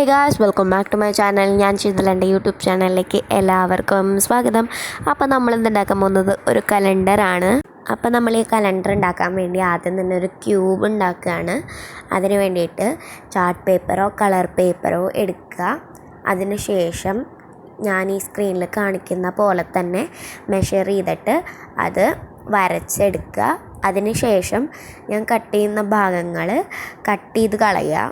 Hey guys, welcome back to my channel. ഞാൻ ചെയ്തതിൻ്റെ YouTube ചാനലിലേക്ക് എല്ലാവർക്കും സ്വാഗതം. അപ്പോൾ നമ്മൾ ഇന്ന് ഉണ്ടാക്കാൻ പോകുന്നത് ഒരു കലണ്ടറാണ്. അപ്പോൾ നമ്മൾ ഈ കലണ്ടർ ഉണ്ടാക്കാൻ വേണ്ടി ആദ്യം തന്നെ ഒരു ക്യൂബ് ഉണ്ടാക്കുകയാണ്. അതിന് വേണ്ടിയിട്ട് ചാർട്ട് പേപ്പറോ കളർ പേപ്പറോ എടുക്കുക. അതിനുശേഷം ഞാൻ ഈ സ്ക്രീനിൽ കാണിക്കുന്ന പോലെ തന്നെ മെഷർ ചെയ്തിട്ട് അത് വരച്ചെടുക്കുക. അതിനുശേഷം ഞാൻ കട്ട് ചെയ്യുന്ന ഭാഗങ്ങൾ കട്ട് ചെയ്ത് കളയുക.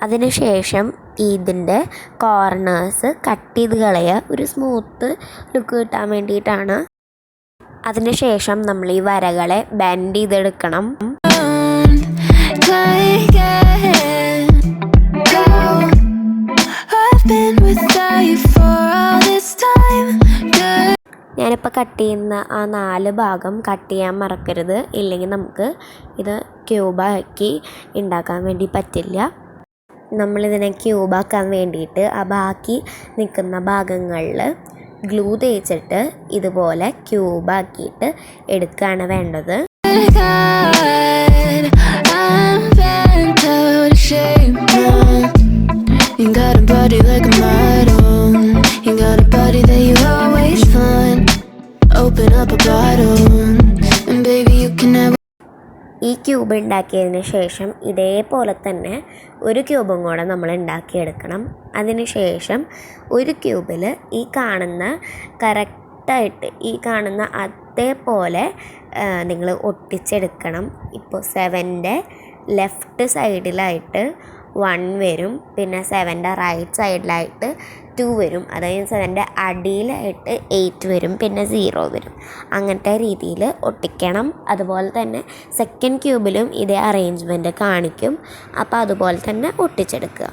അതിനുശേഷം ഇതിൻ്റെ കോർണേഴ്സ് കട്ട് ചെയ്ത് കളയുക, ഒരു സ്മൂത്ത് ലുക്ക് കിട്ടാൻ വേണ്ടിയിട്ടാണ്. അതിനുശേഷം നമ്മൾ ഈ വരകളെ ബെൻഡ് ചെയ്തെടുക്കണം. ഞാനിപ്പോൾ കട്ട് ചെയ്യുന്ന ആ 4 ഭാഗം കട്ട് ചെയ്യാൻ മറക്കരുത്, ഇല്ലെങ്കിൽ നമുക്ക് ഇത് ക്യൂബാക്കി ഉണ്ടാക്കാൻ വേണ്ടി പറ്റില്ല. നമ്മളിതിനെ ക്യൂബാക്കാൻ വേണ്ടിയിട്ട് ആ ബാക്കി നിൽക്കുന്ന ഭാഗങ്ങളിൽ ഗ്ലൂ തേച്ചിട്ട് ഇതുപോലെ ക്യൂബാക്കിയിട്ട് എടുക്കുകയാണ് വേണ്ടത്. ഈ ക്യൂബ് ഉണ്ടാക്കിയതിന് ശേഷം ഇതേപോലെ തന്നെ ഒരു ക്യൂബും കൂടെ നമ്മൾ ഉണ്ടാക്കിയെടുക്കണം. അതിന് ശേഷം ഒരു ക്യൂബിൽ ഈ കാണുന്ന കറക്റ്റായിട്ട് ഈ കാണുന്ന അതേപോലെ നിങ്ങൾ ഒട്ടിച്ചെടുക്കണം. ഇപ്പോൾ 7ൻ്റെ ലെഫ്റ്റ് സൈഡിലായിട്ട് 1 വരും, പിന്നെ 7ൻ്റെ റൈറ്റ് സൈഡിലായിട്ട് 2 വരും, അതായത് 7ൻ്റെ അടിയിലായിട്ട് 8 വരും, പിന്നെ 0 വരും. അങ്ങനത്തെ രീതിയിൽ ഒട്ടിക്കണം. അതുപോലെ തന്നെ സെക്കൻഡ് ക്യൂബിലും ഇതേ അറേഞ്ച്മെൻറ്റ് കാണിക്കും. അപ്പോൾ അതുപോലെ തന്നെ ഒട്ടിച്ചെടുക്കുക.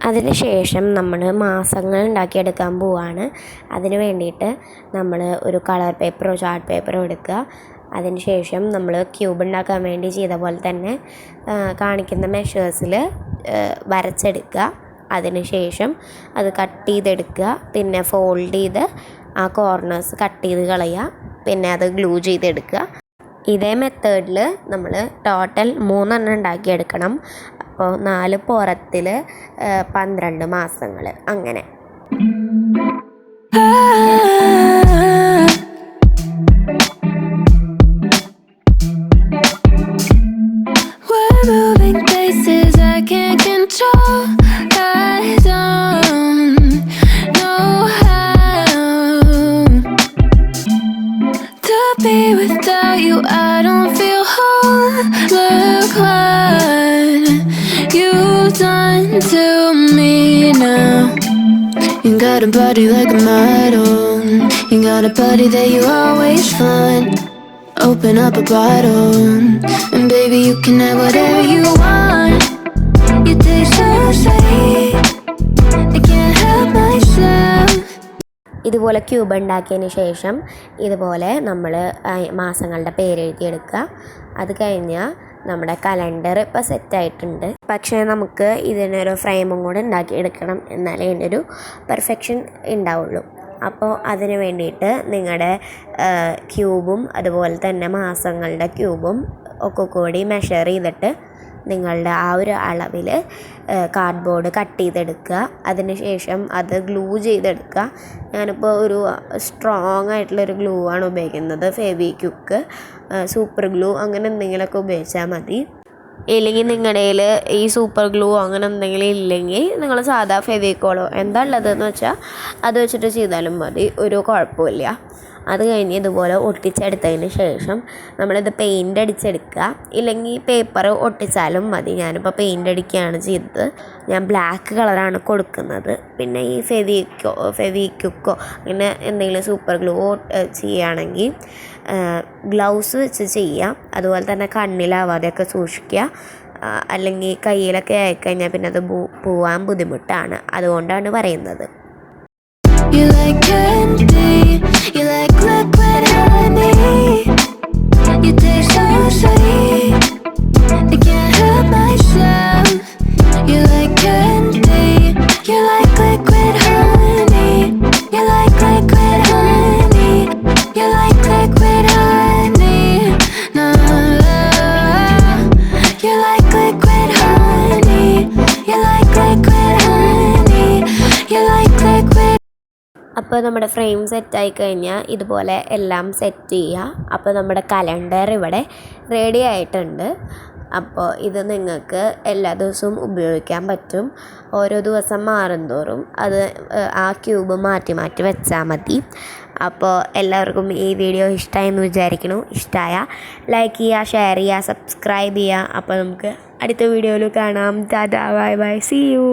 അതിനുശേഷം നമ്മൾ മാസങ്ങൾ ഉണ്ടാക്കിയെടുക്കാൻ പോവുകയാണ്. അതിന് വേണ്ടിയിട്ട് നമ്മൾ ഒരു കളർ പേപ്പറോ ചാർട്ട് പേപ്പറോ എടുക്കുക. അതിനുശേഷം നമ്മൾ ക്യൂബ് ഉണ്ടാക്കാൻ വേണ്ടി ചെയ്ത പോലെ തന്നെ കാണിക്കുന്ന മെഷേഴ്സിൽ വരച്ചെടുക്കുക. അതിനുശേഷം അത് കട്ട് ചെയ്തെടുക്കുക, പിന്നെ ഫോൾഡ് ചെയ്ത് ആ കോർണേഴ്സ് കട്ട് ചെയ്ത് കളയുക, പിന്നെ അത് ഗ്ലൂ ചെയ്തെടുക്കുക. ഇതേ മെത്തേഡിൽ നമ്മൾ ടോട്ടൽ 3 ഉണ്ടാക്കിയെടുക്കണം. അപ്പോൾ 4 പുറത്തിൽ 12 മാസങ്ങൾ അങ്ങനെ. To me now, you got a body like a model. You got a body that you always find. Open up a bottle, and baby you can have whatever you want. You taste so sweet, I can't help myself. ഇതുപോലെ cube ഉണ്ടാക്കിയതിന് ശേഷം ഇതുപോലെ നമ്മൾ മാസങ്ങളുടെ പേര് എഴുതിയെടുക്കുക. അത് കഴിഞ്ഞാൽ നമ്മുടെ calendar ഇപ്പോൾ സെറ്റായിട്ടുണ്ട്. പക്ഷേ നമുക്ക് ഇതിനൊരു ഫ്രെയിമും കൂടെ ഉണ്ടാക്കിയെടുക്കണം, എന്നാലേ ഇതിൻ്റെ ഒരു പെർഫെക്ഷൻ ഉണ്ടാവുള്ളൂ. അപ്പോൾ അതിന് വേണ്ടിയിട്ട് നിങ്ങളുടെ ക്യൂബും അതുപോലെ തന്നെ മാസങ്ങളുടെ ക്യൂബും ഒക്കെ കൂടി മെഷർ ചെയ്തിട്ട് നിങ്ങളുടെ ആ ഒരു അളവിൽ കാർഡ്ബോർഡ് കട്ട് ചെയ്തെടുക്കുക. അതിനുശേഷം അത് ഗ്ലൂ ചെയ്തെടുക്കുക. ഞാനിപ്പോൾ ഒരു സ്ട്രോങ് ആയിട്ടുള്ളൊരു ഗ്ലൂ ആണ് ഉപയോഗിക്കുന്നത്. ഫെവിക്വിക്ക്, സൂപ്പർ ഗ്ലൂ അങ്ങനെ എന്തെങ്കിലുമൊക്കെ ഉപയോഗിച്ചാൽ മതി. ഇല്ലെങ്കിൽ നിങ്ങളുടെ കയ്യിൽ ഈ സൂപ്പർ ഗ്ലൂ അങ്ങനെ എന്തെങ്കിലും ഇല്ലെങ്കിൽ നിങ്ങൾ സാധാ ഫെവിക്കോളോ എന്താ ഉള്ളതെന്ന് വെച്ചാൽ അത് വെച്ചിട്ട് ചെയ്താലും മതി, ഒരു കുഴപ്പമില്ല. അത് കഴിഞ്ഞ് ഇതുപോലെ ഒട്ടിച്ചെടുത്തതിന് ശേഷം നമ്മളിത് പെയിൻ്റ് അടിച്ചെടുക്കുക. ഇല്ലെങ്കിൽ പേപ്പർ ഒട്ടിച്ചാലും മതി. ഞാനിപ്പോൾ പെയിൻ്റ് അടിക്കുകയാണ് ചെയ്തത്. ഞാൻ ബ്ലാക്ക് കളറാണ് കൊടുക്കുന്നത്. പിന്നെ ഈ ഫെവിക്വിക്കോ അങ്ങനെ എന്തെങ്കിലും സൂപ്പർ ഗ്ലൂ ചെയ്യുകയാണെങ്കിൽ ഗ്ലൗസ് വെച്ച് ചെയ്യാം. അതുപോലെ തന്നെ കണ്ണിലാവാതെയൊക്കെ സൂക്ഷിക്കുക. അല്ലെങ്കിൽ കയ്യിലൊക്കെ ആയിക്കഴിഞ്ഞാൽ പിന്നെ അത് പോവാൻ ബുദ്ധിമുട്ടാണ്. അതുകൊണ്ടാണ് പറയുന്നത്. You like candy, you like liquid honey. You taste so sweet, I can't help myself. You like candy, you like liquid honey. You like liquid honey, you like liquid honey. No, you like liquid honey, you like liquid honey, you like liquid. അപ്പോൾ നമ്മുടെ frame സെറ്റായി കഴിഞ്ഞാൽ ഇതുപോലെ എല്ലാം set ചെയ്യുക. അപ്പോൾ നമ്മുടെ calendar ഇവിടെ റെഡി ആയിട്ടുണ്ട്. അപ്പോൾ ഇത് നിങ്ങൾക്ക് എല്ലാ ദിവസവും ഉപയോഗിക്കാൻ പറ്റും. ഓരോ ദിവസം മാറുന്തോറും അത് ആ ക്യൂബ് മാറ്റി മാറ്റി വെച്ചാൽ മതി. അപ്പോൾ എല്ലാവർക്കും ഈ വീഡിയോ ഇഷ്ടമായെന്ന് വിചാരിക്കുന്നു. ഇഷ്ടമായ ലൈക്ക് ചെയ്യുക, ഷെയർ ചെയ്യുക, സബ്സ്ക്രൈബ് ചെയ്യുക. അപ്പോൾ നമുക്ക് അടുത്ത വീഡിയോയിൽ കാണാം. Tata, bye bye, see U.